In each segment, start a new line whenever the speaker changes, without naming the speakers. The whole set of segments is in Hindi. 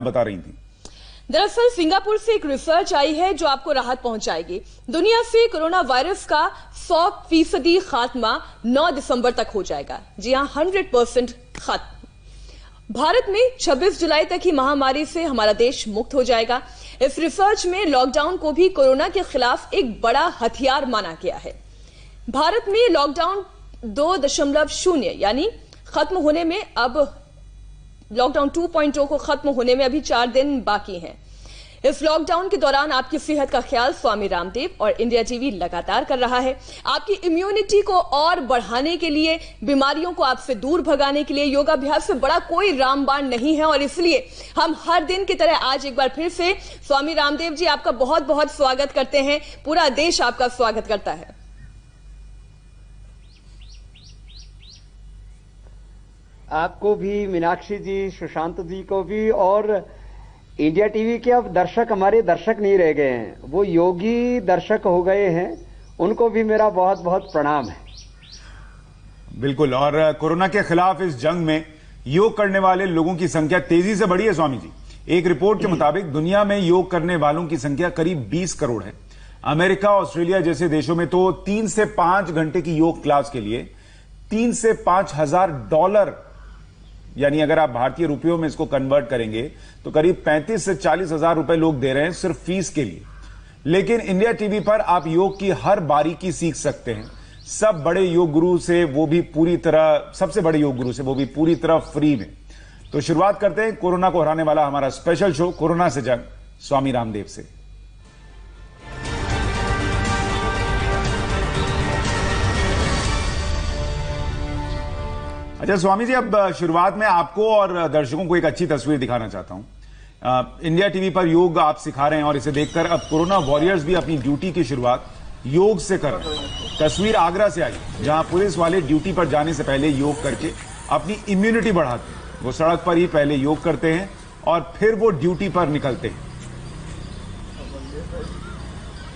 बता रही थी।
दरअसल सिंगापुर से एक रिसर्च आई है जो आपको राहत पहुंचाएगी। दुनिया से कोरोना वायरस का 100% खात्मा 9 दिसंबर तक हो जाएगा। जी हां, 100% खत्म। भारत में 26 जुलाई तक ही महामारी से हमारा देश मुक्त हो जाएगा। इस रिसर्च में लॉकडाउन को भी कोरोना के खिलाफ एक बड़ा हथियार माना गया है। भारत में लॉकडाउन 2.0 यानी खत्म होने में अब लॉकडाउन 2.0 को खत्म होने में अभी 4 दिन बाकी हैं। इस लॉकडाउन के दौरान आपकी सेहत का ख्याल स्वामी रामदेव और इंडिया टीवी लगातार कर रहा है। आपकी इम्यूनिटी को और बढ़ाने के लिए, बीमारियों को आपसे दूर भगाने के लिए योगाभ्यास से बड़ा कोई रामबाण नहीं है और इसलिए हम हर दिन की तरह आज एक बार फिर से स्वामी रामदेव जी आपका बहुत बहुत स्वागत करते हैं। पूरा देश आपका स्वागत करता है।
आपको भी, मीनाक्षी जी, सुशांत जी को भी, और इंडिया टीवी के अब दर्शक हमारे दर्शक नहीं रह गए हैं, वो योगी दर्शक हो गए हैं। उनको भी मेरा बहुत बहुत प्रणाम है।
बिल्कुल। और कोरोना के खिलाफ इस जंग में योग करने वाले लोगों की संख्या तेजी से बढ़ी है स्वामी जी। एक रिपोर्ट के मुताबिक दुनिया में योग करने वालों की संख्या करीब 20 करोड़ है। अमेरिका, ऑस्ट्रेलिया जैसे देशों में तो 3 से 5 घंटे की योग क्लास के लिए 3 से 5 हजार $, यानी अगर आप भारतीय रुपयों में इसको कन्वर्ट करेंगे तो करीब 35 से 40 हजार रुपए लोग दे रहे हैं सिर्फ फीस के लिए। लेकिन इंडिया टीवी पर आप योग की हर बारीकी सीख सकते हैं। सब बड़े योग गुरु से, वो भी पूरी तरह, सबसे बड़े योग गुरु से, वो भी पूरी तरह फ्री में। तो शुरुआत करते हैं कोरोना को हराने वाला हमारा स्पेशल शो कोरोना से जंग स्वामी रामदेव से। अच्छा स्वामी जी, अब शुरुआत में आपको और दर्शकों को एक अच्छी तस्वीर दिखाना चाहता हूं। इंडिया टीवी पर योग आप सिखा रहे हैं और इसे देखकर अब कोरोना वॉरियर्स भी अपनी ड्यूटी की शुरुआत योग से कर रहे हैं। तस्वीर आगरा से आई, जहां पुलिस वाले ड्यूटी पर जाने से पहले योग करके अपनी इम्यूनिटी बढ़ाते हैं। वो सड़क पर ही पहले योग करते हैं और फिर वो ड्यूटी पर निकलते हैं।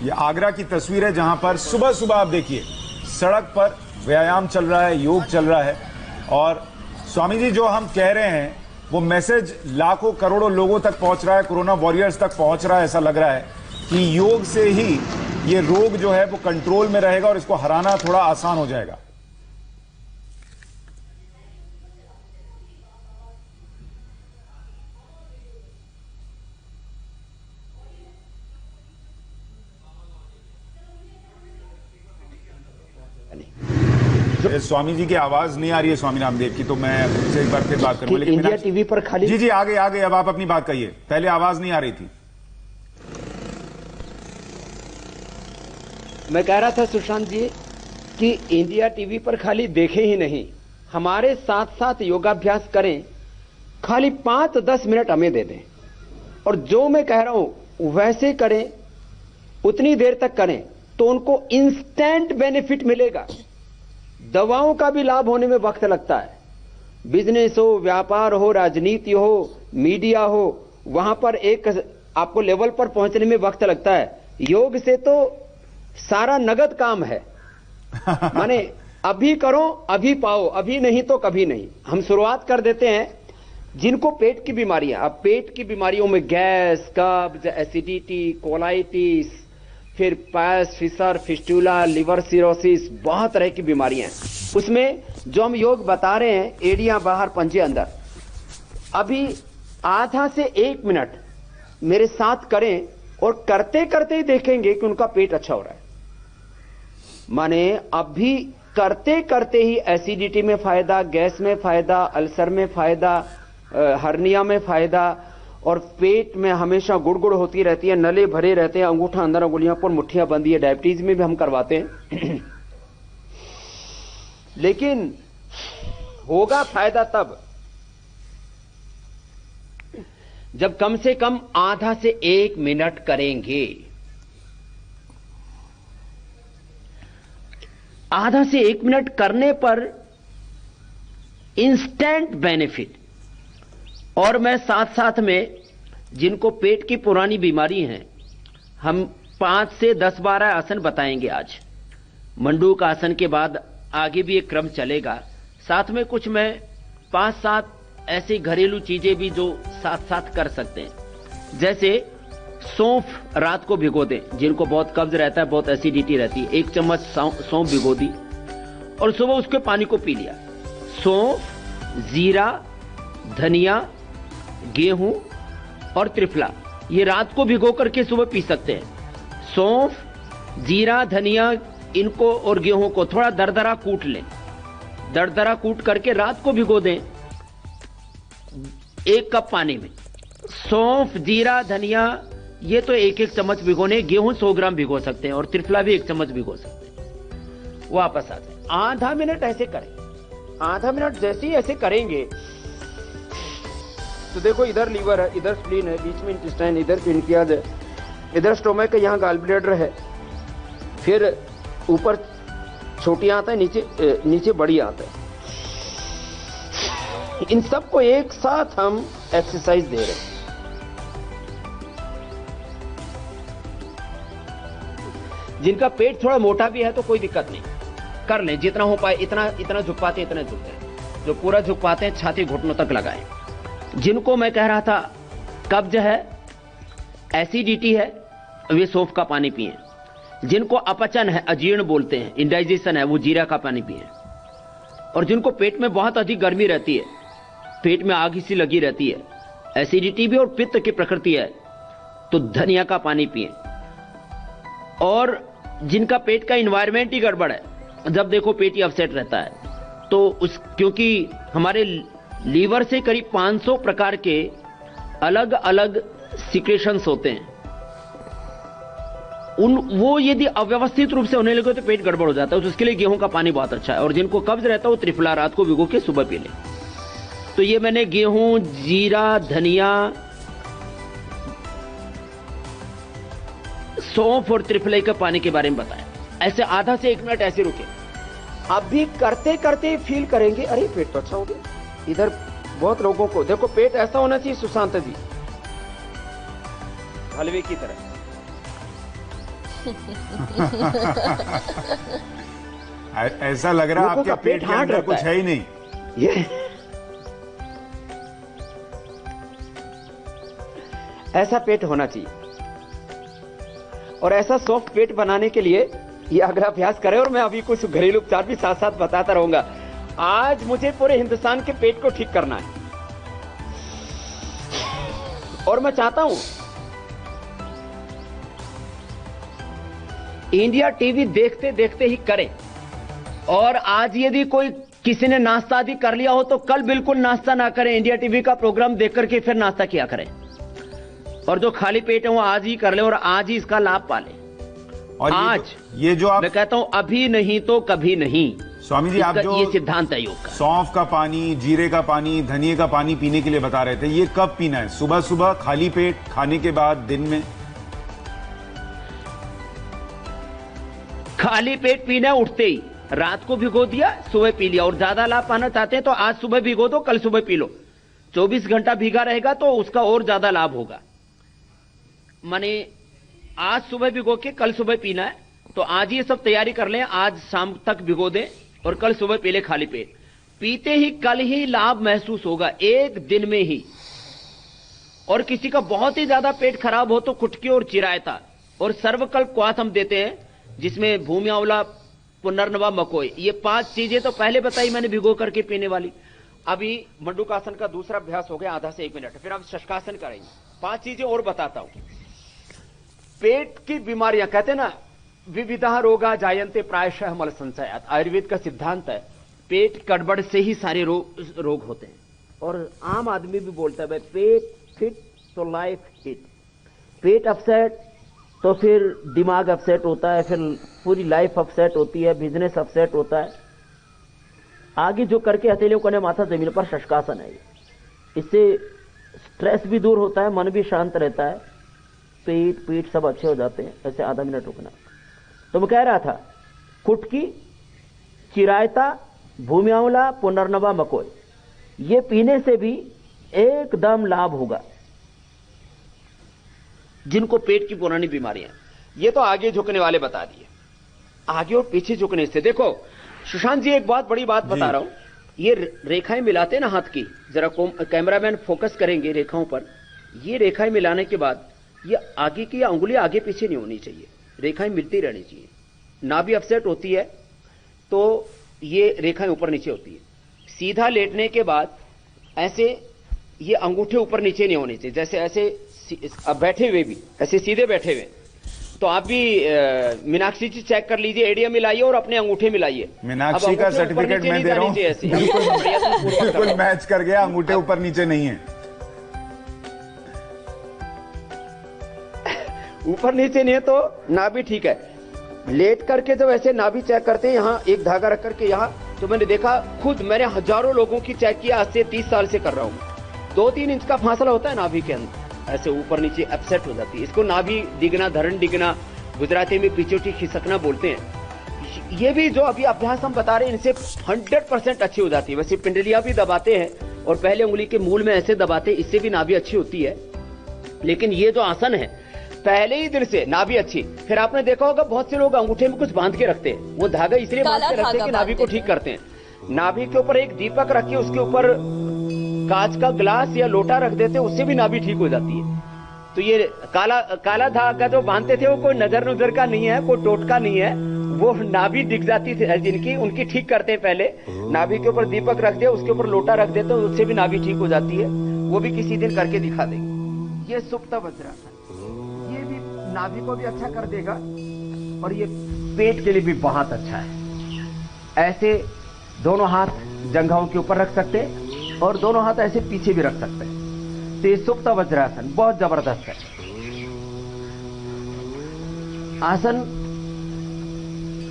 यह आगरा की तस्वीर है, जहां पर सुबह सुबह आप देखिए सड़क पर व्यायाम चल रहा है, योग चल रहा है। और स्वामी जी, जो हम कह रहे हैं वो मैसेज लाखों करोड़ों लोगों तक पहुंच रहा है, कोरोना वॉरियर्स तक पहुंच रहा है। ऐसा लग रहा है कि योग से ही ये रोग जो है वो कंट्रोल में रहेगा और इसको हराना थोड़ा आसान हो जाएगा। स्वामी जी की आवाज नहीं आ रही है स्वामी रामदेव की, तो मैं उनसे एक बार फिर बात करूंगा। लेकिन
इंडिया टीवी पर खाली
जी आगे अब आप अपनी बात कहिए। पहले आवाज नहीं आ रही थी।
मैं कह रहा था सुशांत जी कि इंडिया टीवी पर खाली देखें ही नहीं, हमारे साथ साथ योगाभ्यास करें। खाली 5-10 मिनट हमें दे दें और जो मैं कह रहा हूं वैसे करें, उतनी देर तक करें तो उनको इंस्टेंट बेनिफिट मिलेगा। दवाओं का भी लाभ होने में वक्त लगता है। बिजनेस हो, व्यापार हो, राजनीति हो, मीडिया हो, वहां पर एक आपको लेवल पर पहुंचने में वक्त लगता है। योग से तो सारा नगद काम है। माने अभी करो अभी पाओ, अभी नहीं तो कभी नहीं। हम शुरुआत कर देते हैं। जिनको पेट की बीमारियां, अब पेट की बीमारियों में गैस, कब्ज, एसिडिटी, कोलाइटिस, फिर पैस, फिसर, फिस्टुला, लिवर सिरोसिस, बहुत तरह की बीमारियां हैं। उसमें जो हम योग बता रहे हैं, एड़ियां बाहर पंजे अंदर, अभी आधा से 1 मिनट मेरे साथ करें और करते करते ही देखेंगे कि उनका पेट अच्छा हो रहा है। माने अभी करते करते ही एसिडिटी में फायदा, गैस में फायदा, अल्सर में फायदा, हर्निया में फायदा, और पेट में हमेशा गुड़गुड़ होती रहती है, नले भरे रहते हैं, अंगूठा अंदर, अंगुलियों पर मुट्ठियां बंधी है। डायबिटीज में भी हम करवाते हैं। लेकिन होगा फायदा तब जब कम से कम आधा से 1 मिनट करेंगे। आधा से 1 मिनट करने पर इंस्टेंट बेनिफिट। और मैं साथ साथ में जिनको पेट की पुरानी बीमारी है, हम 5 से 10-12 आसन बताएंगे आज। मंडूक आसन के बाद आगे भी एक क्रम चलेगा। साथ में कुछ मैं 5-7 ऐसी घरेलू चीजें भी जो साथ साथ कर सकते हैं। जैसे सौंफ रात को भिगो दें, जिनको बहुत कब्ज रहता है, बहुत एसिडिटी रहती है, 1 चम्मच सौंफ भिगो दी और सुबह उसके पानी को पी लिया। सौंफ, जीरा, धनिया, गेहूं और त्रिफला, ये रात को भिगो करके सुबह पी सकते हैं। सौंफ, जीरा, धनिया, इनको और गेहूं को थोड़ा दरदरा कूट लें। दरदरा कूट करके रात को भिगो दें 1 कप पानी में। सौंफ, जीरा, धनिया, ये तो 1-1 चम्मच भिगोने। गेहूं 100 ग्राम भिगो सकते हैं और त्रिफला भी 1 चम्मच भिगो सकते हैं। वापस आ जाए, आधा मिनट ऐसे करें। आधा मिनट जैसे ही ऐसे करेंगे तो देखो, इधर लीवर है, इधर स्प्लीन है, बीच में इंटेस्टाइन, इधर पेनक्रियाज है, इधर स्टोमक है, यहाँ गॉल ब्लैडर है, फिर ऊपर छोटी आंत है, नीचे बड़ी आंत है। इन सबको एक साथ हम एक्सरसाइज दे रहे हैं। जिनका पेट थोड़ा मोटा भी है तो कोई दिक्कत नहीं, कर लें, जितना हो पाए इतना झुक पाते हैं, इतना झुकते हैं। जो पूरा झुक पाते हैं छाती घुटनों तक लगाएं। जिनको मैं कह रहा था कब्ज है, एसिडिटी है, वे सौंफ का पानी पिएं। जिनको अपचन है, अजीर्ण बोलते हैं, इंडाइजेशन है, वो जीरा का पानी पिएं। और जिनको पेट में बहुत अधिक गर्मी रहती है, पेट में आग सी लगी रहती है, एसिडिटी भी और पित्त की प्रकृति है, तो धनिया का पानी पिएं। और जिनका पेट का एनवायरनमेंट ही गड़बड़ है, जब देखो पेट ही अपसेट रहता है, तो क्योंकि हमारे लीवर से करीब 500 प्रकार के अलग अलग सिक्रेशंस होते हैं, वो यदि अव्यवस्थित रूप से होने लगे तो पेट गड़बड़ हो जाता है। तो उसके लिए गेहूं का पानी बहुत अच्छा है। और जिनको कब्ज रहता है वो त्रिफला रात को भिगो के सुबह पी ले। तो ये मैंने गेहूं, जीरा, धनिया, सौंफ और त्रिफला के पानी के बारे में बताया। ऐसे आधा से 1 मिनट ऐसे रुके। अभी करते करते फील करेंगे, अरे पेट तो अच्छा हो गया। इधर बहुत लोगों को देखो, पेट ऐसा होना चाहिए सुशांत जी, हलवे की तरह।
ऐसा लग रहा है आपके पेट के अंदर कुछ है ही नहीं।
ये ऐसा पेट होना चाहिए। और ऐसा सॉफ्ट पेट बनाने के लिए ये अगर अभ्यास करें, और मैं अभी कुछ घरेलू उपचार भी साथ साथ बताता रहूंगा। आज मुझे पूरे हिंदुस्तान के पेट को ठीक करना है और मैं चाहता हूं इंडिया टीवी देखते देखते ही करें। और आज यदि कोई किसी ने नाश्ता आदि कर लिया हो तो कल बिल्कुल नाश्ता ना करें, इंडिया टीवी का प्रोग्राम देख करके फिर नाश्ता किया करें। और जो खाली पेट है वो आज ही कर ले और आज ही इसका लाभ पाले। और आज
ये जो आप,
मैं कहता हूं अभी नहीं तो कभी नहीं।
स्वामी जी, आप जो
ये सिद्धांत है योग का,
सौंफ का पानी, जीरे का पानी, धनिये का पानी पीने के लिए बता रहे थे, ये कब पीना है? सुबह सुबह, खाली पेट, खाने के बाद, दिन में?
खाली पेट पीना है उठते ही। रात को भिगो दिया, सुबह पी लिया। और ज्यादा लाभ पाना चाहते हैं तो आज सुबह भिगो दो, कल सुबह पी लो। 24 घंटा भीगा रहेगा तो उसका और ज्यादा लाभ होगा। माने आज सुबह भिगो के कल सुबह पीना है तो आज ये सब तैयारी कर लें, आज शाम तक भिगो दें और कल सुबह पी ले खाली पेट। पीते ही कल ही लाभ महसूस होगा, एक दिन में ही। और किसी का बहुत ही ज्यादा पेट खराब हो तो कुटकी और चिरायता और सर्वकल्प क्वाथ हम देते हैं, जिसमें भूमि आंवला, पुनर्नवा, मकोई, ये 5 चीजें तो पहले बताई मैंने भिगो करके पीने वाली। अभी मंडूकासन का दूसरा अभ्यास हो गया, आधा से 1 मिनट, फिर आप शशकासन करेंगे। 5 चीजें और बताता हूं। पेट की बीमारियां, कहते हैं ना, विविधा रोगा जायन्ते प्रायशः मल संचयात्, आयुर्वेद का सिद्धांत है। पेट गड़बड़ से ही सारे रोग होते हैं। और आम आदमी भी बोलता है भाई पेट फिट तो लाइफ हिट। पेट अपसेट तो फिर दिमाग अपसेट होता है, फिर पूरी लाइफ अपसेट होती है, बिजनेस अपसेट होता है। आगे जो करके हथेलियों को माथा जमीन पर शशकासन है। इससे स्ट्रेस भी दूर होता है, मन भी शांत रहता है, पेट पीठ सब अच्छे हो जाते हैं। ऐसे आधा मिनट रुकना। तो मैं कह रहा था, कुटकी, चिरायता, भूमि आंवला, पुनर्नवा, मकोई, ये पीने से भी एकदम लाभ होगा जिनको पेट की पुरानी बीमारियां। ये तो आगे झुकने वाले बता दिए। आगे और पीछे झुकने से देखो सुशांत जी, एक बहुत बड़ी बात बता रहा हूं। ये रेखाएं मिलाते ना हाथ की, जरा कैमरामैन फोकस करेंगे रेखाओं पर। ये रेखाएं मिलाने के बाद ये आगे की अंगुली आगे पीछे नहीं होनी चाहिए, रेखाएं मिलती रहनी चाहिए। नाभि अपसेट होती है तो ये रेखाएं ऊपर नीचे होती है। सीधा लेटने के बाद ऐसे ये अंगूठे ऊपर नीचे नहीं होने चाहिए, जैसे ऐसे अब बैठे हुए भी ऐसे सीधे बैठे हुए। तो आप भी मीनाक्षी जी चेक कर लीजिए, एडिया मिलाइए और अपने अंगूठे मिलाइए।
मीनाक्षी का सर्टिफिकेट मैं दे रहा हूं, बिल्कुल मैच कर गया, अंगूठे ऊपर नीचे नहीं है।
ऊपर नीचे नहीं है तो नाभि ठीक है। लेट करके जब ऐसे नाभि चेक करते हैं, यहाँ एक धागा रख करके यहाँ, तो मैंने देखा खुद, मैंने हजारों लोगों की चेक किया, आज से 30 साल से कर रहा हूं। 2-3 इंच का फासला होता है नाभि के अंदर, ऐसे ऊपर नीचे अपसेट हो जाती है। इसको नाभि डिगना, धरण डिगना, गुजराती में पिछोटी खिसकना बोलते हैं। ये भी जो अभी अभ्यास हम बता रहे हैं, इनसे 100% अच्छी हो जाती है। वैसे पिंडलियां भी दबाते हैं और पहले उंगली के मूल में ऐसे दबाते हैं, इससे भी नाभि अच्छी होती है। लेकिन ये जो आसन है, पहले ही दिन से नाभि अच्छी। फिर आपने देखा होगा बहुत से लोग अंगूठे में कुछ बांध के रखते हैं, वो धागा इसलिए बांध के रखते हैं कि नाभि को ठीक करते हैं। नाभि के ऊपर एक दीपक रखिए, उसके ऊपर कांच का ग्लास या लोटा रख देते हैं, उससे भी नाभि ठीक हो जाती है। तो ये काला धागा जो बांधते थे वो कोई नजर का नहीं है, कोई टोटका नहीं है, वो नाभि दिख जाती थी जिनकी, उनकी ठीक करते हैं। पहले नाभि के ऊपर दीपक रख दिया, उसके ऊपर लोटा रख देते हैं, उससे भी नाभि ठीक हो जाती है। वो भी किसी दिन करके दिखा देंगे। ये सुप्त वज्रासन, ये भी नाभि को भी अच्छा कर देगा और ये पेट के लिए भी बहुत अच्छा है। ऐसे दोनों हाथ जंघाओं के ऊपर रख सकते हैं और दोनों हाथ ऐसे पीछे भी रख सकते हैं। तो ये सुप्त वज्रासन बहुत जबरदस्त है आसन।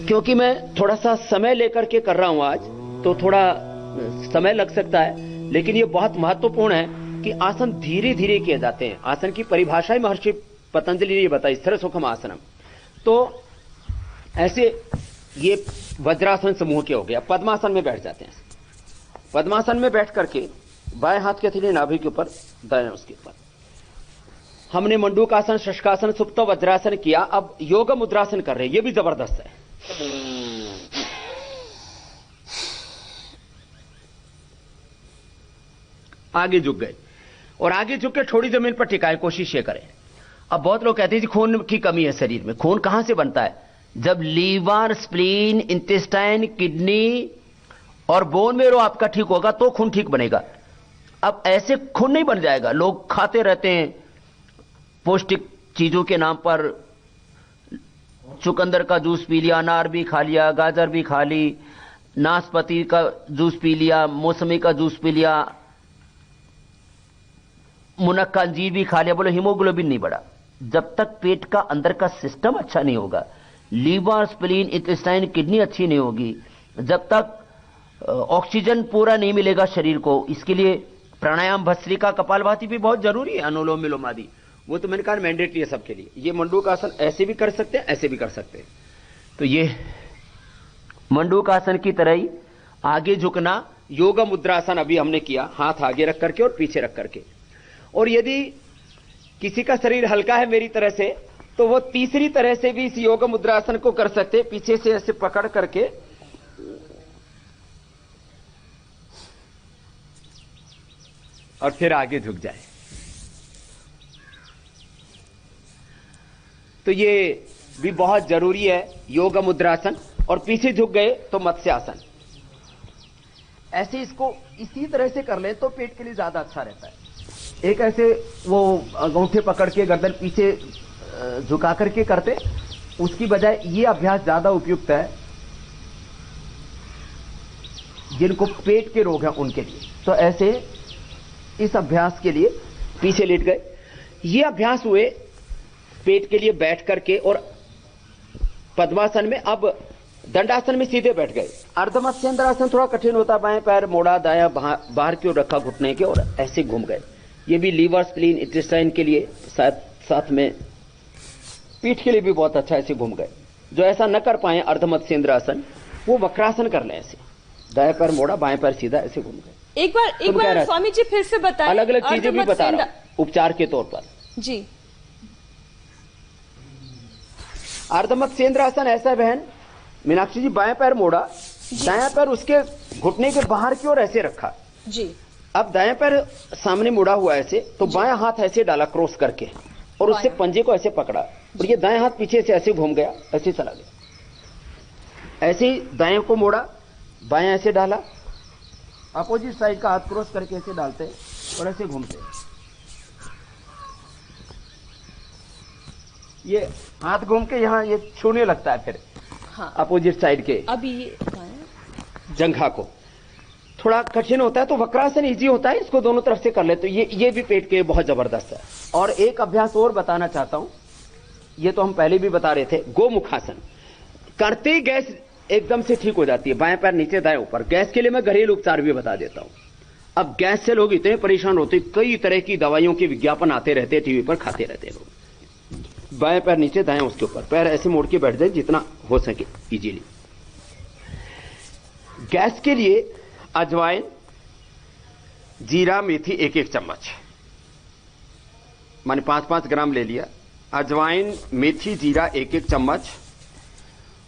क्योंकि मैं थोड़ा सा समय लेकर के कर रहा हूं आज, तो थोड़ा समय लग सकता है, लेकिन ये बहुत महत्वपूर्ण है कि आसन धीरे धीरे किए जाते हैं। आसन की परिभाषा ही महर्षि पतंजलि ने बताई, स्थिर सुखम आसनम। तो ऐसे ये वज्रासन समूह के हो गया। पद्मासन में बैठ जाते हैं। पद्मासन में बैठ करके बाएं हाथ के हथेली नाभि के ऊपर, दाएं उसके ऊपर। हमने मंडूकासन, शशकासन, सुप्त वज्रासन किया। अब योग मुद्रासन कर रहे हैं, ये भी जबरदस्त है। आगे झुक गए और आगे झुक के थोड़ी जमीन पर टिकाए, कोशिश ये करें। अब बहुत लोग कहते हैं जी खून की कमी है शरीर में। खून कहां से बनता है? जब लीवर, स्प्लीन, इंटेस्टाइन, किडनी और बोन मेरो आपका ठीक होगा तो खून ठीक बनेगा। अब ऐसे खून नहीं बन जाएगा। लोग खाते रहते हैं पौष्टिक चीजों के नाम पर, चुकंदर का जूस पी लिया, अनार भी खा लिया, गाजर भी खा ली, नाशपाती का जूस पी लिया, मौसमी का जूस पी लिया, मुनक्का अंजीर भी खा लिया, बोले हीमोग्लोबिन नहीं बढ़ा। जब तक पेट का अंदर का सिस्टम अच्छा नहीं होगा, लीवर, स्प्लीन, इंटेस्टाइन, किडनी अच्छी नहीं होगी, जब तक ऑक्सीजन पूरा नहीं मिलेगा शरीर को, इसके लिए प्राणायाम, भस्त्रिका, कपालभाति भी बहुत जरूरी है, अनुलोम विलोम आदि। वो तो मैंने कहा मैंडेटरी है सबके लिए। ये मंडूकासन ऐसे भी कर सकते हैं, ऐसे भी कर सकते हैं। तो ये मंडूकासन की तरह ही आगे झुकना, योग मुद्रासन अभी हमने किया, हाथ आगे रख करके और पीछे रख करके। और यदि किसी का शरीर हल्का है मेरी तरह से, तो वो तीसरी तरह से भी इस योग मुद्रासन को कर सकते हैं, पीछे से ऐसे पकड़ करके और फिर आगे झुक जाए। तो ये भी बहुत जरूरी है योग मुद्रासन। और पीछे झुक गए तो मत्स्यासन। ऐसे इसको इसी तरह से कर ले तो पेट के लिए ज्यादा अच्छा रहता है। एक ऐसे वो अंगूठे पकड़ के गर्दन पीछे झुका करके करते, उसकी बजाय ये अभ्यास ज्यादा उपयुक्त है जिनको पेट के रोग हैं उनके लिए। तो ऐसे इस अभ्यास के लिए पीछे लेट गए। ये अभ्यास हुए पेट के लिए बैठ करके और पद्मासन में। अब दंडासन में सीधे बैठ गए। अर्धमत्स्येंद्रासन थोड़ा कठिन होता, बाएं पैर मोड़ा, दाया बाहर की ओर रखा घुटने के, और ऐसे घूम गए। ये भी लीवर, स्प्लीन, इंटेस्टाइन के लिए, साथ में पीठ के लिए भी बहुत अच्छा, ऐसे घूम गए। जो ऐसा न कर पाए अर्धमत्स्येंद्रासन, वो वक्रासन कर ले, ऐसे दाया पैर मोड़ा, बाएं पैर सीधा, ऐसे घूम गए।
एक बार स्वामी जी फिर से बताएं।
अलग अलग चीजें भी बता रहा हूं उपचार के तौर पर।
जी,
अर्धमत्स्येंद्रासन ऐसा बहन, मीनाक्षी जी बाएं पैर मोड़ा, दायां पैर उसके घुटने के बाहर की ओर ऐसे रखा
जी।
अब दायां पैर सामने मुड़ा हुआ ऐसे, तो बायां हाथ ऐसे डाला क्रॉस करके और उससे पंजे को ऐसे पकड़ा और ये दायां हाथ पीछे से ऐसे घूम गया, ऐसे चला गया। ऐसे ही दाएं को मोड़ा, बायां ऐसे डाला, अपोजिट साइड का हाथ क्रॉस करके ऐसे डालते और ऐसे घूमते। ये हाथ घूम के यहाँ ये छूने लगता है फिर
हाँ।
अपोजिट साइड के
अभी
जंघा को। थोड़ा कठिन होता है तो वक्रासन इजी होता है, इसको दोनों तरफ से कर ले तो ये भी पेट के लिए बहुत जबरदस्त है। और एक अभ्यास और बताना चाहता हूं, ये तो हम पहले भी बता रहे थे, गोमुखासन करते ही गैस एकदम से ठीक हो जाती है। बाएं पैर नीचे दाएं ऊपर। गैस के लिए मैं घरेलू उपचार भी बता देता हूं। अब गैस से लोग इतने परेशान होते, कई तरह की दवाइयों के विज्ञापन आते रहते, टीवी पर खाते रहते लोग। बाएं पैर नीचे दाएं उसके ऊपर, पैर ऐसे मोड़ के बैठ जाए जितना हो सके इजीली। गैस के लिए अजवाइन, जीरा, मेथी 1-1 चम्मच, माने 5-5 ग्राम ले लिया। अजवाइन, मेथी, जीरा 1-1 चम्मच,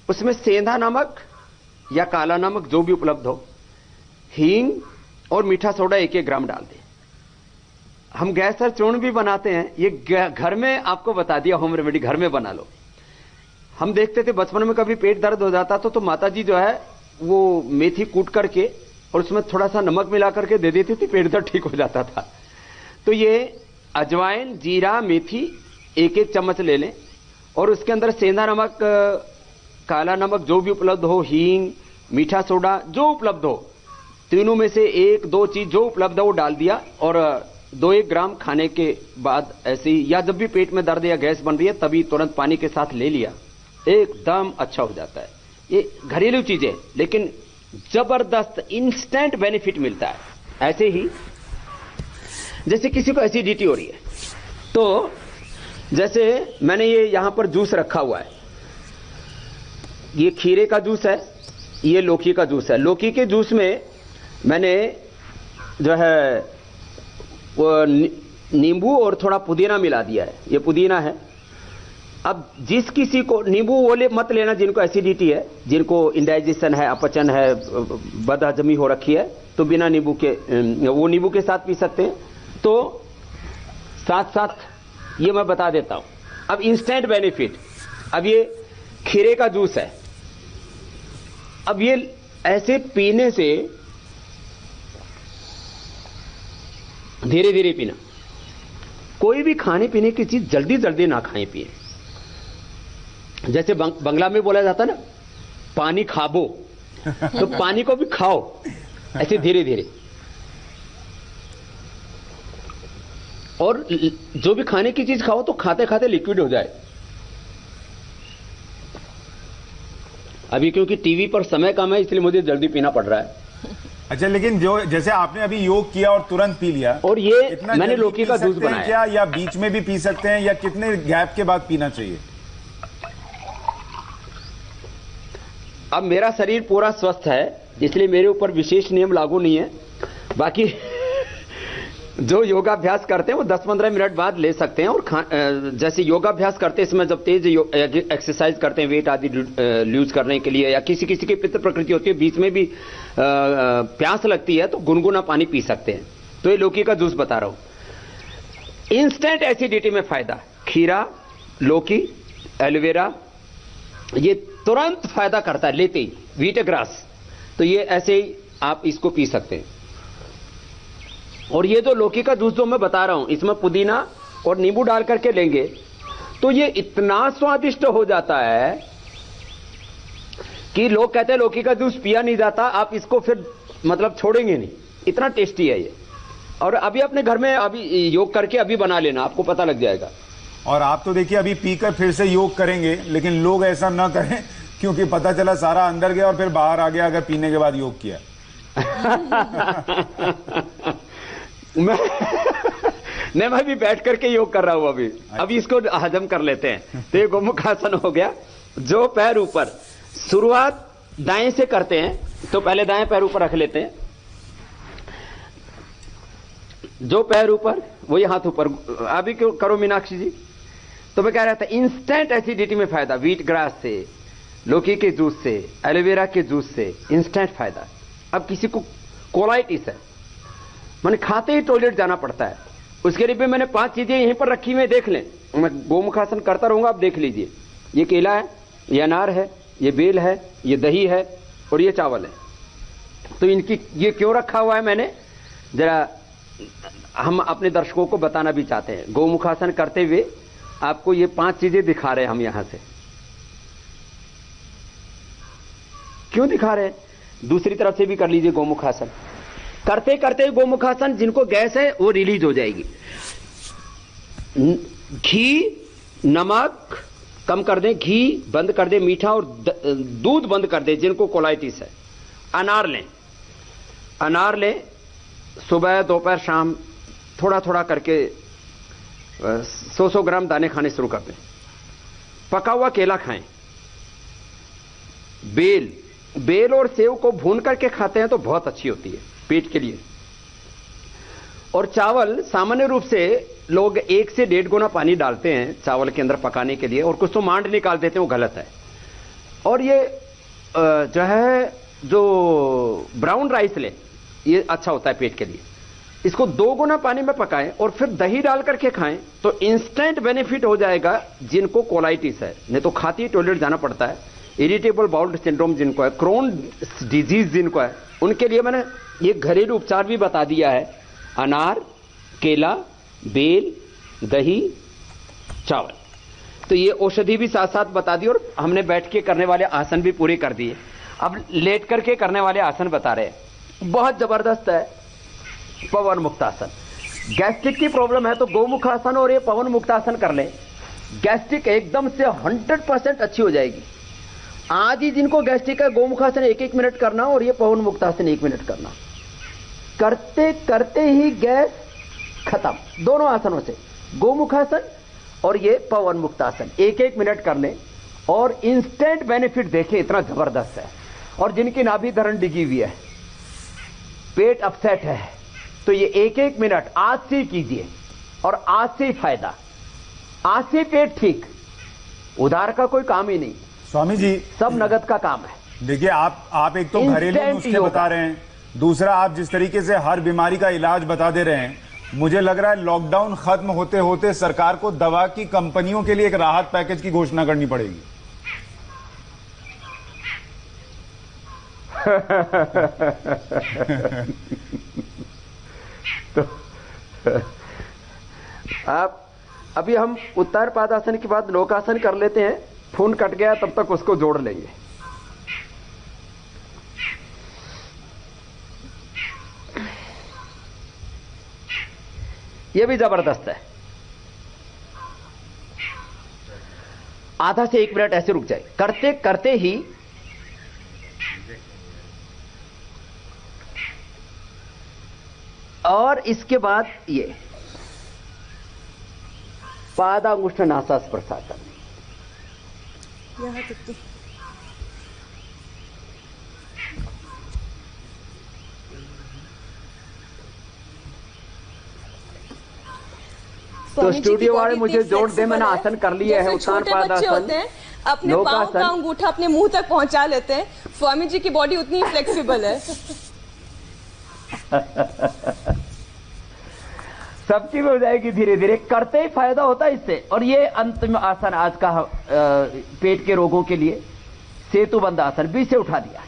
उसमें सेंधा नमक या काला नमक जो भी उपलब्ध हो, हींग और मीठा सोडा 1-1 ग्राम डाल दें। हम गैस और चूर्ण भी बनाते हैं, ये घर में आपको बता दिया, होम रेमेडी घर में बना लो। हम देखते थे बचपन में कभी पेट दर्द हो जाता तो माता जी जो है वो मेथी कूट करके और उसमें थोड़ा सा नमक मिला करके दे देती थी, पेट दर्द ठीक हो जाता था। तो ये अजवाइन, जीरा, मेथी 1-1 चम्मच ले लें और उसके अंदर सेंधा नमक, काला नमक जो भी उपलब्ध हो, हींग, मीठा सोडा जो उपलब्ध हो, तीनों में से 1-2 चीज जो उपलब्ध है वो डाल दिया और 2-1 ग्राम खाने के बाद ऐसे ही, या जब भी पेट में दर्द या गैस बन रही है तभी तुरंत पानी के साथ ले लिया, एकदम अच्छा हो जाता है। ये घरेलू चीजें लेकिन जबरदस्त इंस्टेंट बेनिफिट मिलता है। ऐसे ही जैसे किसी को एसिडिटी हो रही है तो जैसे मैंने ये यहां पर जूस रखा हुआ है, ये खीरे का जूस है, ये लौकी का जूस है। लौकी के जूस में मैंने जो है वो नींबू और थोड़ा पुदीना मिला दिया है, ये पुदीना है। अब जिस किसी को नींबू वो मत लेना जिनको एसिडिटी है, जिनको इंडाइजेशन है, अपचन है, बदहजमी हो रखी है, तो बिना नींबू के वो नींबू के साथ पी सकते हैं। तो साथ साथ ये मैं बता देता हूं। अब इंस्टेंट बेनिफिट, अब ये खीरे का जूस है, अब ये ऐसे पीने से धीरे धीरे पीना। कोई भी खाने पीने की चीज जल्दी जल्दी ना खाएं पिए। जैसे बंगला में बोला जाता ना, पानी खाबो, तो पानी को भी खाओ ऐसे धीरे धीरे। और जो भी खाने की चीज खाओ तो खाते खाते लिक्विड हो जाए। अभी क्योंकि टीवी पर समय कम है इसलिए मुझे जल्दी पीना पड़ रहा है।
अच्छा, लेकिन जो जैसे आपने अभी योग किया और तुरंत पी लिया,
और ये मैंने लौकी का जूस बनाया
क्या, या बीच में भी पी सकते हैं, या कितने गैप के बाद पीना चाहिए?
अब मेरा शरीर पूरा स्वस्थ है इसलिए मेरे ऊपर विशेष नियम लागू नहीं है। बाकी जो योगाभ्यास करते हैं वो 10-15 मिनट बाद ले सकते हैं। और जैसे योगाभ्यास करते हैं इसमें जब तेज एक्सरसाइज करते हैं वेट आदि लूज करने के लिए, या किसी किसी की पित्त प्रकृति होती है, बीच में भी प्यास लगती है तो गुनगुना पानी पी सकते हैं। तो ये लौकी का जूस बता रहा हूं। इंस्टेंट एसिडिटी में फायदा, खीरा, लौकी, एलोवेरा, ये तुरंत फायदा करता है लेते ही। वीटग्रास, तो ये ऐसे ही आप इसको पी सकते हैं। और ये जो लौकी का जूस जो मैं बता रहा हूं, इसमें पुदीना और नींबू डाल करके लेंगे तो ये इतना स्वादिष्ट हो जाता है कि लोग कहते हैं लौकी का जूस पिया नहीं जाता, आप इसको फिर मतलब छोड़ेंगे नहीं, इतना टेस्टी है ये। और अभी अपने घर में अभी योग करके अभी बना लेना, आपको पता लग जाएगा।
और आप तो देखिए अभी पीकर फिर से योग करेंगे, लेकिन लोग ऐसा ना करें क्योंकि पता चला सारा अंदर गया और फिर बाहर आ गया अगर पीने के बाद योग किया। मैं भी बैठ करके योग कर रहा हूं अभी इसको हजम कर लेते हैं। तो ये गोमुखासन हो गया। जो पैर ऊपर, शुरुआत दाएं से करते हैं तो पहले दाएं पैर ऊपर रख लेते हैं, जो पैर ऊपर वही हाथ ऊपर। अभी क्यों करो मीनाक्षी जी। तो मैं कह रहा था इंस्टेंट एसिडिटी में फायदा, व्हीट ग्रास से
लौकी के जूस से, एलोवेरा के जूस से इंस्टेंट फायदा। अब किसी को कोलाइटिस है, मैंने खाते ही टॉयलेट जाना पड़ता है, उसके लिए भी मैंने 5 चीजें यहीं पर रखी हुई, देख लें। मैं गोमुखासन करता रहूंगा, आप देख लीजिए। ये केला है, ये अनार है, ये बेल है, ये दही है और ये चावल है। तो इनकी ये क्यों रखा हुआ है मैंने, जरा हम अपने दर्शकों को बताना भी चाहते हैं। गोमुखासन करते हुए आपको ये 5 चीजें दिखा रहे हैं हम यहां से। क्यों दिखा रहे हैं, दूसरी तरफ से भी कर लीजिए गोमुखासन। करते करते गोमुखासन, जिनको गैस है वो रिलीज हो जाएगी। घी, नमक कम कर दें, घी बंद कर दें, मीठा और दूध बंद कर दें जिनको कोलाइटिस है। अनार लें, अनार लें, सुबह दोपहर शाम थोड़ा थोड़ा करके 100-100 ग्राम दाने खाने शुरू कर दें। पका हुआ केला खाएं। बेल और सेव को भून करके खाते हैं तो बहुत अच्छी होती है पेट के लिए। और चावल, सामान्य रूप से लोग 1 से 1.5 गुना पानी डालते हैं चावल के अंदर पकाने के लिए, और कुछ तो मांड निकाल देते हैं, वो गलत है। और ये जो ब्राउन राइस ले, ये अच्छा होता है पेट के लिए। इसको 2 गुना पानी में पकाएं और फिर दही डाल करके खाएं तो इंस्टेंट बेनिफिट हो जाएगा जिनको कोलाइटिस है। नहीं तो खाती टॉयलेट जाना पड़ता है। इरिटेबल बाउल सिंड्रोम जिनको है, क्रोन डिजीज जिनको है, उनके लिए मैंने ये घरेलू उपचार भी बता दिया है। अनार, केला, बेल, दही, चावल। तो ये औषधि भी साथ साथ बता दी, और हमने बैठ के करने वाले आसन भी पूरे कर दिए। अब लेट करके करने वाले आसन बता रहे हैं, बहुत जबरदस्त है। पवन मुक्तासन, गैस्ट्रिक की प्रॉब्लम है तो गोमुखासन और ये पवन मुक्तासन कर लें, गैस्ट्रिक एकदम से 100% अच्छी हो जाएगी। आज ही जिनको गैस्ट्रिक है, गोमुखासन 1-1 मिनट करना और ये पवन मुक्तासन 1 मिनट करना। करते करते ही गैस खत्म। दोनों आसनों से, गोमुखासन और ये पवन मुक्तासन 1-1 मिनट करने और इंस्टेंट बेनिफिट देखें, इतना जबरदस्त है। और जिनकी नाभि धरण डिगी हुई है, पेट अपसेट है, तो ये 1-1 मिनट आज से कीजिए और आज से ही फायदा, आज से पेट ठीक। उधार का कोई काम ही नहीं
स्वामी जी,
सब नगद का काम है।
देखिए, आप एक तो घरेलू नुस्खे बता रहे हैं, दूसरा आप जिस तरीके से हर बीमारी का इलाज बता दे रहे हैं, मुझे लग रहा है लॉकडाउन खत्म होते होते सरकार को दवा की कंपनियों के लिए एक राहत पैकेज की घोषणा करनी पड़ेगी।
तो आप अभी हम उत्तर पादासन के बाद लोकासन कर लेते हैं। फोन कट गया तब तक उसको जोड़ लेंगे। यह भी जबरदस्त है। आधा से 1 मिनट ऐसे रुक जाए, करते करते ही और इसके बाद ये पादांगुष्ठ नासा स्पर्शा करनी।
यहाँ तक की।
तो स्टूडियो वाले मुझे जोड़ दे, मैंने आसन कर लिए है। उत्तान पादासन,
अपने पांव का अंगूठा अपने मुंह तक पहुंचा लेते हैं। स्वामी जी की बॉडी उतनी ही फ्लेक्सिबल है।
सब चीज हो जाएगी धीरे धीरे, करते ही फायदा होता है इससे। और ये अंतिम आसन आज का पेट के रोगों के लिए, सेतुबंध आसन, बीच से उठा दिया।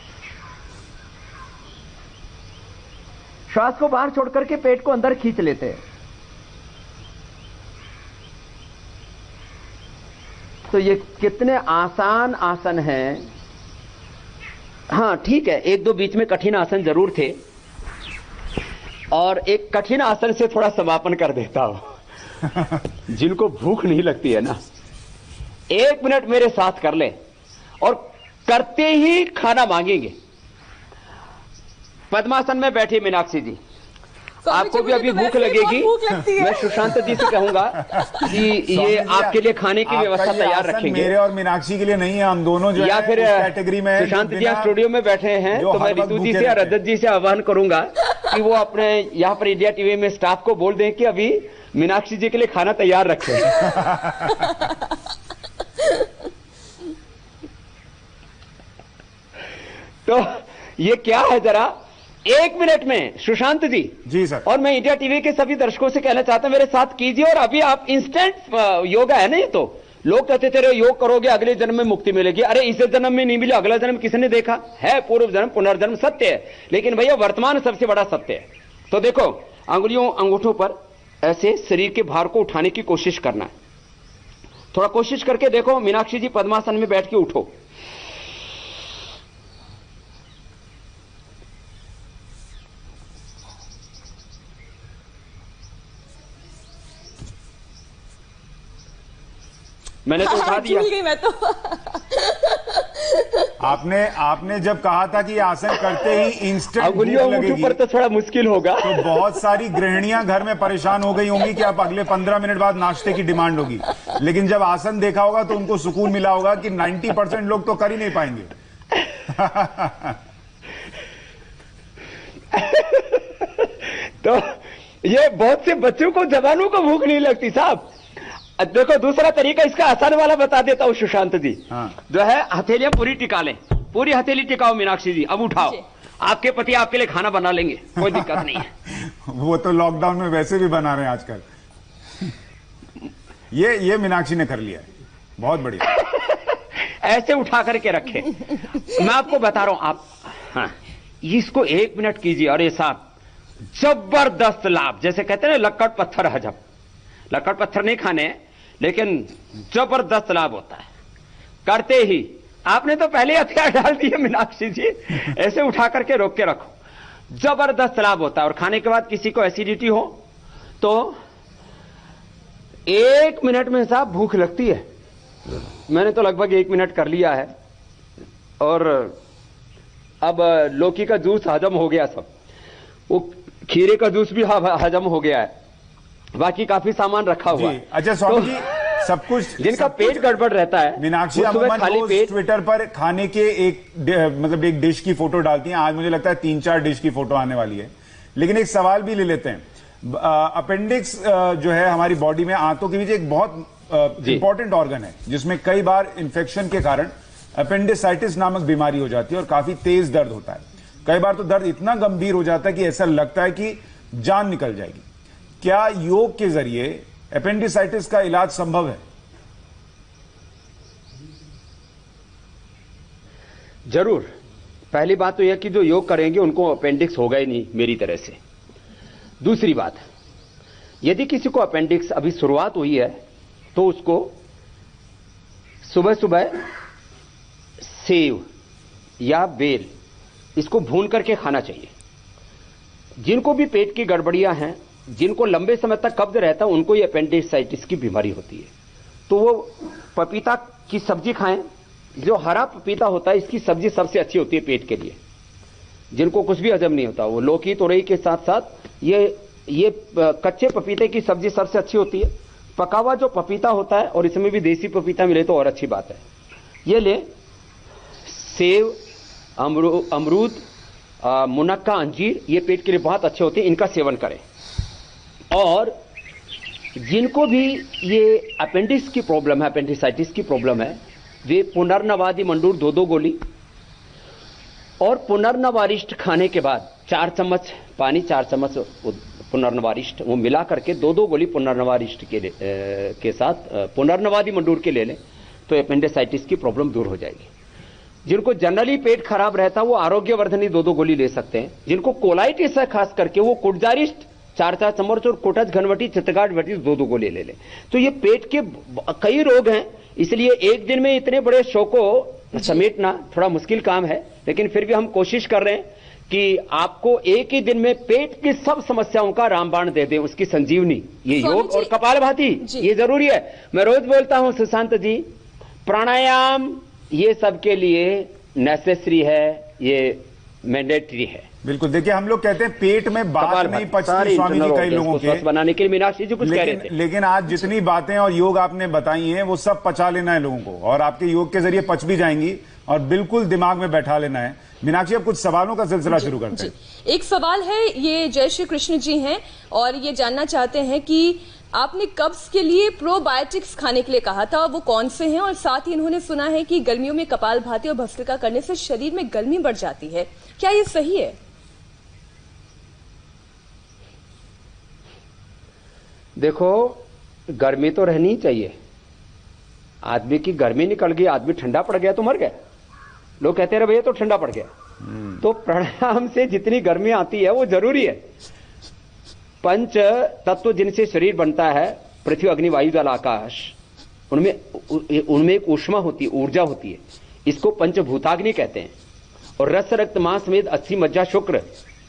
श्वास को बाहर छोड़ करके पेट को अंदर खींच लेते हैं। तो ये कितने आसान आसन हैं। हाँ ठीक है, 1-2 बीच में कठिन आसन जरूर थे, और एक कठिन आसन से थोड़ा समापन कर देता हूं। जिनको भूख नहीं लगती है ना, 1 मिनट मेरे साथ कर ले और करते ही खाना मांगेंगे। पद्मासन में बैठी मीनाक्षी जी, आपको भी अभी भूख लगेगी। मैं सुशांत जी से कहूंगा कि ये आपके लिए खाने की व्यवस्था तैयार रखेंगे।
मेरे और मीनाक्षी के लिए नहीं है, हम दोनों जो
या फिर
कैटेगरी में।
सुशांत जी स्टूडियो में बैठे हैं, तो मैं ऋतु जी से या रजत जी से आह्वान करूंगा कि वो अपने यहाँ पर इंडिया टीवी में स्टाफ को बोल दें कि अभी मीनाक्षी जी के लिए खाना तैयार रखें। तो ये क्या है जरा 1 मिनट में सुशांत जी।
जी सर।
और मैं इंडिया टीवी के सभी दर्शकों से कहना चाहता हूं मेरे साथ कीजिए। और अभी आप इंस्टेंट योगा है ना, ये तो लोग कहते थे योग करोगे अगले जन्म में मुक्ति मिलेगी। अरे इस जन्म में नहीं मिले, अगला जन्म किसने देखा है? पूर्व जन्म पुनर्जन्म सत्य है, लेकिन भैया वर्तमान सबसे बड़ा सत्य है। तो देखो अंगुलियों अंगूठों पर ऐसे शरीर के भार को उठाने की कोशिश करना है। थोड़ा कोशिश करके देखो। मीनाक्षी जी पद्मासन में बैठ के उठो। मैंने तो उठा दिया।
झूल गई मैं तो।
आपने जब कहा था कि ये आसन करते ही इंस्टेंट
अंगुलियों अंगूठों पर तो थोड़ा मुश्किल होगा।
तो बहुत सारी गृहिणियां घर में परेशान हो गई होंगी कि अब अगले 15 मिनट बाद नाश्ते की डिमांड होगी। लेकिन जब आसन देखा होगा तो उनको सुकून मिला होगा कि 90% लोग तो कर ही नहीं पाएंगे।
तो ये बहुत से बच्चों को, जवानों को भूख नहीं लगती साहब। देखो दूसरा तरीका इसका आसान वाला बता देता हूं सुशांत जी। जो है हथेलियां पूरी टिका लें, पूरी हथेली टिकाओ मीनाक्षी जी। अब उठाओ, आपके पति आपके लिए खाना बना लेंगे, कोई दिक्कत नहीं है।
वो तो लॉकडाउन में वैसे भी बना रहे हैं आजकल। ये मीनाक्षी ने कर लिया है, बहुत बढ़िया।
ऐसे उठा करके रखे। मैं आपको बता रहा हूं, आप हाँ, इसको 1 मिनट कीजिए और ये साथ जबरदस्त लाभ। जैसे कहते हैं ना लक्कड़ पत्थर हजम, लक्कड़ पत्थर नहीं खाने, लेकिन जबरदस्त लाभ होता है करते ही। आपने तो पहले हथियार डाल दिए मीनाक्षी जी। ऐसे उठा करके रोक के रखो, जबरदस्त लाभ होता है। और खाने के बाद किसी को एसिडिटी हो तो 1 मिनट में साहब भूख लगती है। मैंने तो लगभग 1 मिनट कर लिया है और अब लौकी का जूस हजम हो गया, सब वो खीरे का जूस भी हजम हो गया है, बाकी काफी सामान रखा हुआ है।
अच्छा स्वामी जी, सब कुछ
जिनका पेट गड़बड़ रहता है
मीनाक्षी अमूमन
खाली पेट
ट्विटर पर खाने के एक डिश की फोटो डालती हैं। आज मुझे लगता है 3-4 डिश की फोटो आने वाली है। लेकिन एक सवाल भी ले लेते हैं। अपेंडिक्स जो है हमारी बॉडी में, आंतों के बीच एक बहुत इंपॉर्टेंट ऑर्गन है जिसमें कई बार इंफेक्शन के कारण अपेंडिसाइटिस नामक बीमारी हो जाती है और काफी तेज दर्द होता है। कई बार तो दर्द इतना गंभीर हो जाता है कि ऐसा लगता है कि जान निकल जाएगी। क्या योग के जरिए अपेंडिसाइटिस का इलाज संभव है?
जरूर। पहली बात तो यह कि जो योग करेंगे उनको अपेंडिक्स होगा ही नहीं मेरी तरह से। दूसरी बात, यदि किसी को अपेंडिक्स अभी शुरुआत हुई है तो उसको सुबह सुबह सेव या बेल इसको भून करके खाना चाहिए। जिनको भी पेट की गड़बड़ियां हैं, जिनको लंबे समय तक कब्ज रहता है, उनको ये अपेंडिसाइटिस की बीमारी होती है, तो वो पपीता की सब्जी खाएं। जो हरा पपीता होता है इसकी सब्जी सबसे अच्छी होती है पेट के लिए। जिनको कुछ भी हजम नहीं होता वो लौकी तोरई के साथ साथ ये कच्चे पपीते की सब्जी सबसे अच्छी होती है। पका हुआ जो पपीता होता है, और इसमें भी देसी पपीता मिले तो और अच्छी बात है, ये ले। सेव, अमरूद, मुनक्का, अंजीर, ये पेट के लिए बहुत अच्छे होते हैं, इनका सेवन करें। और जिनको भी ये अपेंडिक्स की प्रॉब्लम है, अपेंडिसाइटिस की प्रॉब्लम है, वे पुनर्नवादी मंडूर 2-2 गोली और पुनर्नवारिष्ट खाने के बाद 4 चम्मच पानी, 4 चम्मच पुनर्नवारिष्ट, वो मिला करके 2-2 गोली पुनर्नवारिष्ट के साथ पुनर्नवादी मंडूर के ले लें तो अपेंडिसाइटिस की प्रॉब्लम दूर हो जाएगी। जिनको जनरली पेट खराब रहता है वो आरोग्यवर्धनी 2-2 गोली ले सकते हैं। जिनको कोलाइटिस है खास करके वो कुटजारिष्ट 4-4 चम्मच और कोटज घनवटी चित्तगाट वटी 2-2 गोली ले लें। तो ये पेट के कई रोग हैं, इसलिए एक दिन में इतने बड़े शो को समेटना थोड़ा मुश्किल काम है, लेकिन फिर भी हम कोशिश कर रहे हैं कि आपको एक ही दिन में पेट की सब समस्याओं का रामबाण दे दें, उसकी संजीवनी। ये योग और कपालभाति ये जरूरी है। मैं रोज बोलता हूं सुशांत जी, प्राणायाम ये सबके लिए नेसेसरी है, ये मैंडेटरी है।
बिल्कुल। देखिए हम लोग कहते हैं पेट में बात नहीं पचती स्वामी जी कई लोगों के,
बनाने के लिए मीनाक्षी जी कुछ कह रहे थे।
लेकिन आज जितनी बातें और योग आपने बताई हैं वो सब पचा लेना है लोगों को, और आपके योग के जरिए पच भी जाएंगी और बिल्कुल दिमाग में बैठा लेना है। मीनाक्षी अब कुछ सवालों का सिलसिला शुरू करते हैं।
एक सवाल है, ये जय श्री कृष्ण जी हैं और ये जानना चाहते हैं कि आपने कब्ज के लिए प्रोबायोटिक्स खाने के लिए कहा था, वो कौन से हैं? और साथ ही इन्होंने सुना है कि गर्मियों में कपालभाति और भस्त्रिका करने से शरीर में गर्मी बढ़ जाती है, क्या ये सही है?
देखो, गर्मी तो रहनी ही चाहिए। आदमी की गर्मी निकल गई, आदमी ठंडा पड़ गया तो मर गया। लोग कहते रहे भैया तो ठंडा पड़ गया। तो प्राणायाम से जितनी गर्मी आती है वो जरूरी है। पंच तत्व जिनसे शरीर बनता है, पृथ्वी, अग्नि, वायु, जल, आकाश, उनमें एक ऊष्मा होती है, ऊर्जा होती है। इसको पंचभूताग्नि कहते हैं। और रस, रक्त, मांस, मेद, अस्थि, मज्जा, शुक्र,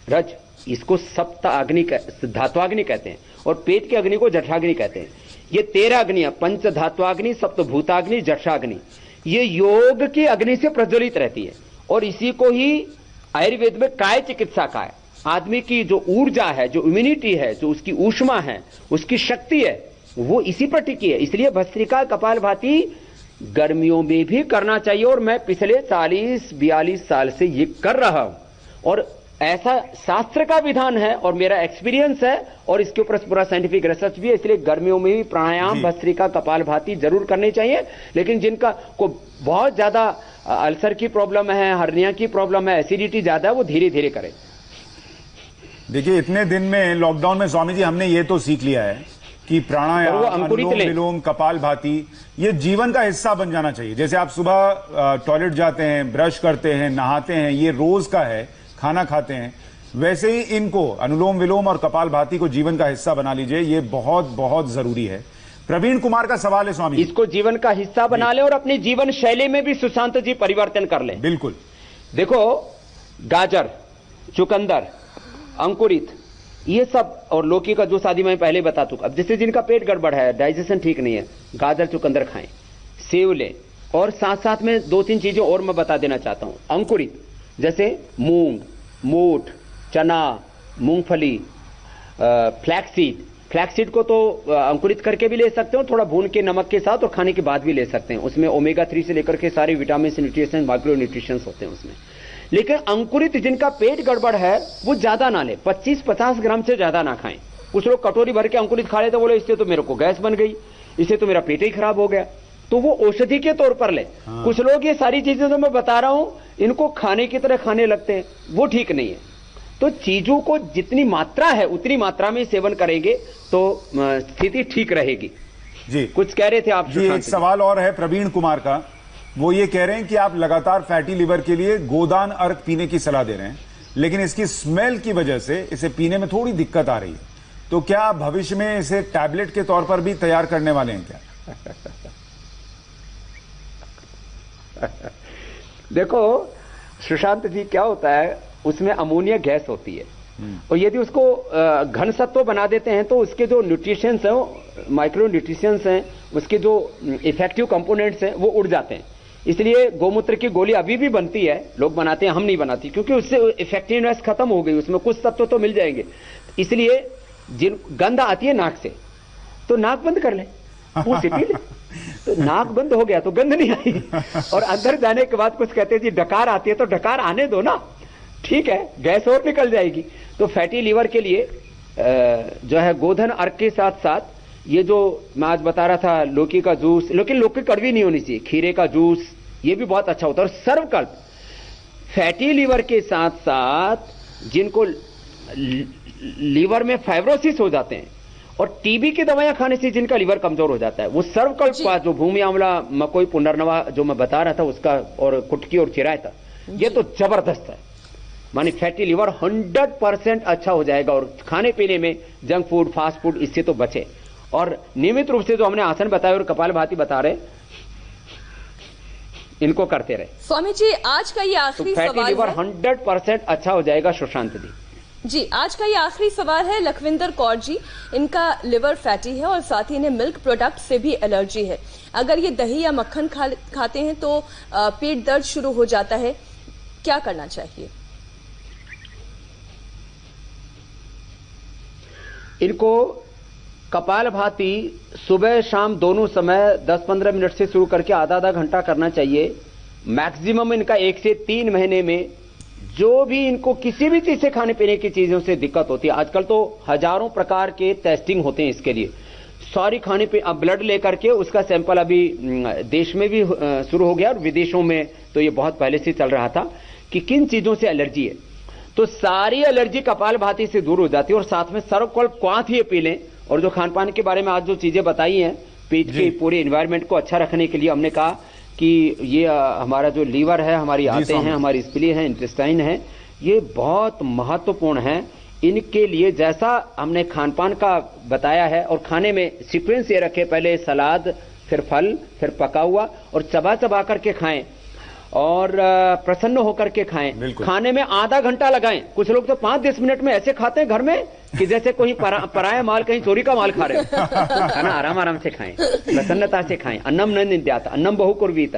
रज, इसको सप्त अग्नि, धात्वाग्नि कहते हैं। और पेट की अग्नि को जठराग्नि कहते हैं। ये 13 अग्नियां, पंच धात्वाग्नि, सप्त भूताग्नि, जठराग्नि, ये योग की अग्नि से प्रज्वलित रहती है। और इसी को ही आयुर्वेद में काय चिकित्सा का है। आदमी की जो ऊर्जा है, जो इम्यूनिटी है, जो उसकी ऊष्मा है, उसकी शक्ति है, वो इसी पर टिकी है। इसलिए भस्त्रिका, कपालभाति गर्मियों में भी करना चाहिए। और मैं पिछले 40-42 साल से ये कर रहा हूं और ऐसा शास्त्र का विधान है और मेरा एक्सपीरियंस है और इसके ऊपर पूरा साइंटिफिक रिसर्च भी है। इसलिए गर्मियों में भी प्राणायाम, भस्त्रिका, कपालभाति जरूर करनी चाहिए। लेकिन जिनका को बहुत ज्यादा अल्सर की प्रॉब्लम है, हर्निया की प्रॉब्लम है, एसिडिटी ज्यादा है, वो धीरे धीरे करें।
देखिए, इतने दिन में लॉकडाउन में स्वामी जी हमने ये तो सीख लिया है कि प्राणायाम, अनुलोम विलोम, कपालभाति ये जीवन का हिस्सा बन जाना चाहिए। जैसे आप सुबह टॉयलेट जाते हैं, ब्रश करते हैं, नहाते हैं, ये रोज का है, खाना खाते हैं, वैसे ही इनको अनुलोम विलोम और कपालभाति को जीवन का हिस्सा बना लीजिए। ये बहुत बहुत जरूरी है। प्रवीण कुमार का सवाल है स्वामी,
इसको जीवन का हिस्सा बना लें और अपनी जीवन शैली में भी सुशांत जी परिवर्तन कर लें।
बिल्कुल।
देखो, गाजर, चुकंदर, अंकुरित, ये सब, और लौकी का जूस आदि मैं पहले बता चुका। अब जैसे जिनका पेट गड़बड़ है, डाइजेशन ठीक नहीं है, गाजर चुकंदर खाएं, सेव लें। और साथ साथ में 2-3 चीजें और मैं बता देना चाहता हूं। अंकुरित जैसे मूंग, मोठ, चना, मूंगफली, फ्लैक्सीड। फ्लैक्सीड को तो अंकुरित करके भी ले सकते हो, थोड़ा भून के नमक के साथ, और खाने के बाद भी ले सकते हैं। उसमें ओमेगा 3 से लेकर के सारे विटामिन, न्यूट्रिशन, माइक्रो न्यूट्रिशन होते हैं उसमें। लेकिन अंकुरित जिनका पेट गड़बड़ है वो ज्यादा ना ले, 25-50 ग्राम से ज्यादा ना खाएं। कुछ लोग कटोरी भर के अंकुरित खा लेते, बोले इससे तो मेरे को गैस बन गई, इससे तो मेरा पेट ही खराब हो गया, तो वो औषधि के तौर पर ले। कुछ लोग ये सारी चीजें जो मैं बता रहा हूं इनको खाने की तरह खाने लगते हैं, वो ठीक नहीं है। तो चीजों को जितनी मात्रा है उतनी मात्रा में सेवन करेंगे तो स्थिति ठीक रहेगी।
जी,
कुछ कह रहे थे आप?
जी, एक सवाल और है प्रवीण कुमार का। वो ये कह रहे हैं कि आप लगातार फैटी लिवर के लिए गोदान अर्क पीने की सलाह दे रहे हैं, लेकिन इसकी स्मेल की वजह से इसे पीने में थोड़ी दिक्कत आ रही है। तो क्या भविष्य में इसे टैबलेट के तौर पर भी तैयार करने वाले हैं क्या?
देखो सुशांत जी, क्या होता है, उसमें अमोनिया गैस होती है और यदि उसको घन सत्व बना देते हैं तो उसके जो न्यूट्रिशंस हैं, माइक्रो न्यूट्रिशंस हैं, उसके जो इफेक्टिव कंपोनेंट्स हैं वो उड़ जाते हैं। इसलिए गोमूत्र की गोली अभी भी बनती है, लोग बनाते हैं, हम नहीं बनाती, क्योंकि उससे इफेक्टिवनेस खत्म हो गई, उसमें कुछ तत्व तो मिल जाएंगे। इसलिए जिन गंध आती है नाक से, तो नाक बंद कर ले, मुंह से पी ले, तो नाक बंद हो गया तो गंध नहीं आई। और अंदर जाने के बाद कुछ कहते हैं जी डकार आती है, तो डकार आने दो ना, ठीक है, गैस और निकल जाएगी। तो फैटी लीवर के लिए जो है गोधन अर्क के साथ साथ ये जो मैं आज बता रहा था, लौकी का जूस, लेकिन लौकी कड़वी नहीं होनी चाहिए, खीरे का जूस, ये भी बहुत अच्छा होता है। और सर्वकल्प, फैटी लीवर के साथ साथ जिनको लीवर में फाइब्रोसिस हो जाते हैं और टीबी की दवाइयां खाने से जिनका लीवर कमजोर हो जाता है, वो सर्वकल्प का जो भूमि आंवला, मकोई, पुनर्नवा जो मैं बता रहा था उसका, और कुटकी और चिरायता, ये तो जबरदस्त है। मानी फैटी लीवर 100% अच्छा हो जाएगा। और खाने पीने में जंक फूड, फास्ट फूड, इससे तो बचे। और नियमित रूप से जो हमने आसन बताए और कपालभाति बता रहे, इनको करते रहे।
स्वामी जी, आज का ये आखिरी
तो
सवाल
फैटी लीवर
है।
100% अच्छा हो जाएगा। सुशांत
जी, आज का ये आखिरी सवाल है लखविंदर कौर जी। इनका लिवर फैटी है और साथ ही इन्हें मिल्क प्रोडक्ट से भी एलर्जी है। अगर ये दही या मक्खन खाते हैं तो पेट दर्द शुरू हो जाता है, क्या करना चाहिए?
इनको कपालभाति सुबह शाम दोनों समय 10-15 मिनट से शुरू करके आधा घंटा करना चाहिए। मैक्सिमम इनका 1 से 3 महीने में जो भी इनको किसी भी चीज से, खाने पीने की चीजों से दिक्कत होती है, आजकल तो हजारों प्रकार के टेस्टिंग होते हैं इसके लिए, सारी खाने पे अब ब्लड लेकर के उसका सैंपल अभी देश में भी शुरू हो गया और विदेशों में तो ये बहुत पहले से चल रहा था कि किन चीजों से एलर्जी है। तो सारी एलर्जी कपालभाति से दूर हो जाती है। और साथ में सर्वकल्प क्वाथ ये पी लें। और जो खान पान के बारे में आज जो चीजें बताई हैं, पेट के पूरे एनवायरमेंट को अच्छा रखने के लिए हमने कहा कि ये हमारा जो लीवर है, हमारी आंतें हैं, हमारी स्प्लीन है, इंटेस्टाइन है, ये बहुत महत्वपूर्ण है। इनके लिए जैसा हमने खान पान का बताया है और खाने में सीक्वेंस ये रखे, पहले सलाद, फिर फल, फिर पका हुआ और चबा चबा करके खाएं और प्रसन्न होकर के खाएं। खाने में आधा घंटा लगाएं। कुछ लोग तो 5-10 मिनट में ऐसे खाते हैं घर में कि जैसे कोई पराया माल, कहीं चोरी का माल खा रहे हो। खाना आराम आराम से खाएं, प्रसन्नता से खाएं। अन्नम न निंद्यात, अन्नम बहु कुर्वीत,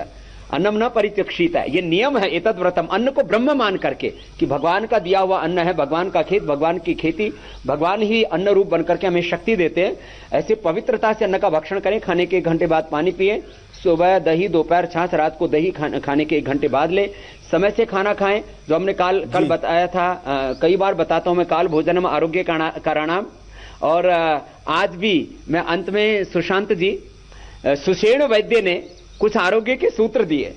अन्नम न परित्यक्षीता। ये नियम है एतद् व्रतम। अन्न को ब्रह्म मान करके कि भगवान का दिया हुआ अन्न है, भगवान का खेत, भगवान की खेती, भगवान ही अन्न रूप बनकर के हमें शक्ति देते हैं। ऐसे पवित्रता से अन्न का भक्षण करें। खाने के 1 घंटे बाद पानी पिए, सुबह दही, दोपहर छाछ, रात को दही खाने के 1 घंटे बाद ले। समय से खाना खाएं, जो हमने कल बताया था। कई बार बताता हूं मैं, काल भोजनम आरोग्य कारणाम। और आज भी मैं अंत में सुशांत जी, सुषेण वैद्य ने कुछ आरोग्य के सूत्र दिए।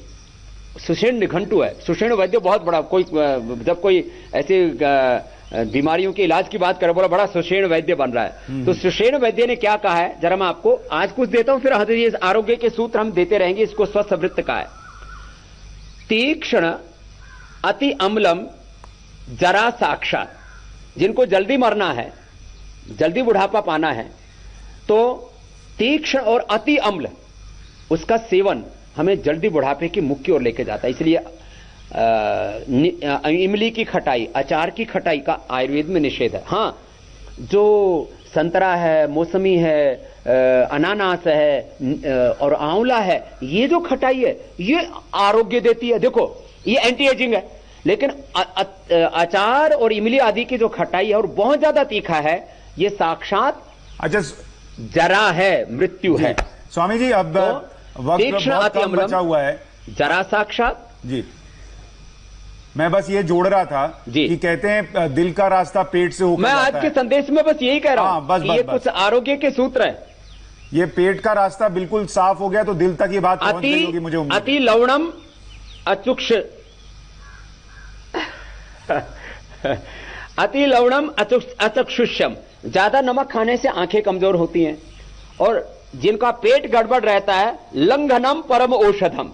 सुषेण निघंटू है। सुषेण वैद्य बहुत बड़ा, कोई जब कोई ऐसे बीमारियों के इलाज की बात करे, बोला बड़ा सुषेण वैद्य बन रहा है। तो सुषेण वैद्य ने क्या कहा है, जरा मैं आपको आज कुछ देता हूं, फिर ये आरोग्य के सूत्र हम देते रहेंगे। इसको स्वस्थ वृत्त का है। तीक्ष्ण अति अम्लम जरा साक्षात। जिनको जल्दी मरना है, जल्दी बुढ़ापा पाना है, तो तीक्ष्ण और अति अम्ल उसका सेवन हमें जल्दी बुढ़ापे की मुख की ओर लेके जाता है। इसलिए इमली की खटाई, अचार की खटाई का आयुर्वेद में निषेध है। हाँ, जो संतरा है, मौसमी है, अनानास है और आंवला है, ये जो खटाई है ये आरोग्य देती है। देखो ये एंटी एजिंग है। लेकिन अचार और इमली आदि की जो खटाई है और बहुत ज्यादा तीखा है, ये साक्षात जरा है, मृत्यु है।
स्वामी जी, अब वक्त बहुत कम बचा हुआ है।
जरा साक्षात
जी, मैं बस ये जोड़ रहा था कि कहते हैं दिल का रास्ता पेट से होकर
मैं आज के संदेश में बस यही कह रहा हूं।
बस,
ये कुछ आरोग्य के सूत्र है।
ये पेट का रास्ता बिल्कुल साफ हो गया तो दिल तक ये बात पहुंच गई होगी, मुझे उम्मीद है।
अति लवणम अचुक्ष अति लवणम अचक्षुष्यम। ज्यादा नमक खाने से आंखें कमजोर होती हैं। और जिनका पेट गड़बड़ रहता है, लंघनम परम औषधम।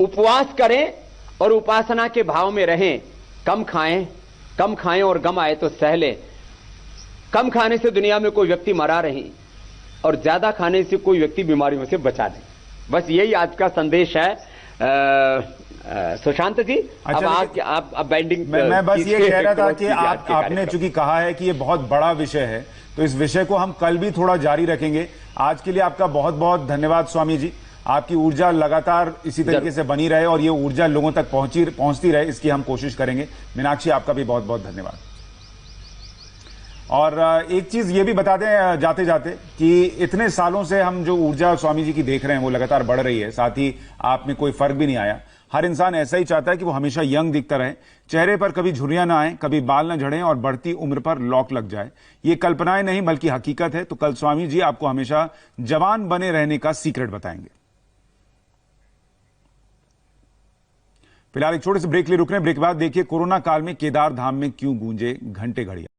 उपवास करें और उपासना के भाव में रहें। कम खाएं और गम आए तो सह लें। कम खाने से दुनिया में कोई व्यक्ति मरा नहीं और ज्यादा खाने से कोई व्यक्ति बीमारियों से बचा नहीं। बस यही आज का संदेश है। सुशांत जी, अब आप बैंडिंग।
मैं बस ये कह रहा था कि आपने चूंकि कहा है कि ये बहुत बड़ा विषय है, तो इस विषय को हम कल भी थोड़ा जारी रखेंगे। आज के लिए आपका बहुत बहुत धन्यवाद स्वामी जी। आपकी ऊर्जा लगातार इसी तरीके से बनी रहे और ये ऊर्जा लोगों तक पहुंचती रहे, इसकी हम कोशिश करेंगे। मीनाक्षी, आपका भी बहुत बहुत धन्यवाद। और एक चीज ये भी बता दें जाते जाते कि इतने सालों से हम जो ऊर्जा स्वामी जी की देख रहे हैं वो लगातार बढ़ रही है, साथ ही आप में कोई फर्क भी नहीं आया। हर इंसान ऐसा ही चाहता है कि वो हमेशा यंग दिखता रहे, चेहरे पर कभी झुर्रियां ना आए, कभी बाल ना झड़ें और बढ़ती उम्र पर लॉक लग जाए। ये कल्पनाएं नहीं बल्कि हकीकत है। तो कल स्वामी जी आपको हमेशा जवान बने रहने का सीक्रेट बताएंगे। फिलहाल एक छोटे से ब्रेक लिए रुक रहे हैं। ब्रेक के बाद देखिए कोरोना काल में केदार धाम में क्यों गूंजे घंटे घड़ियां।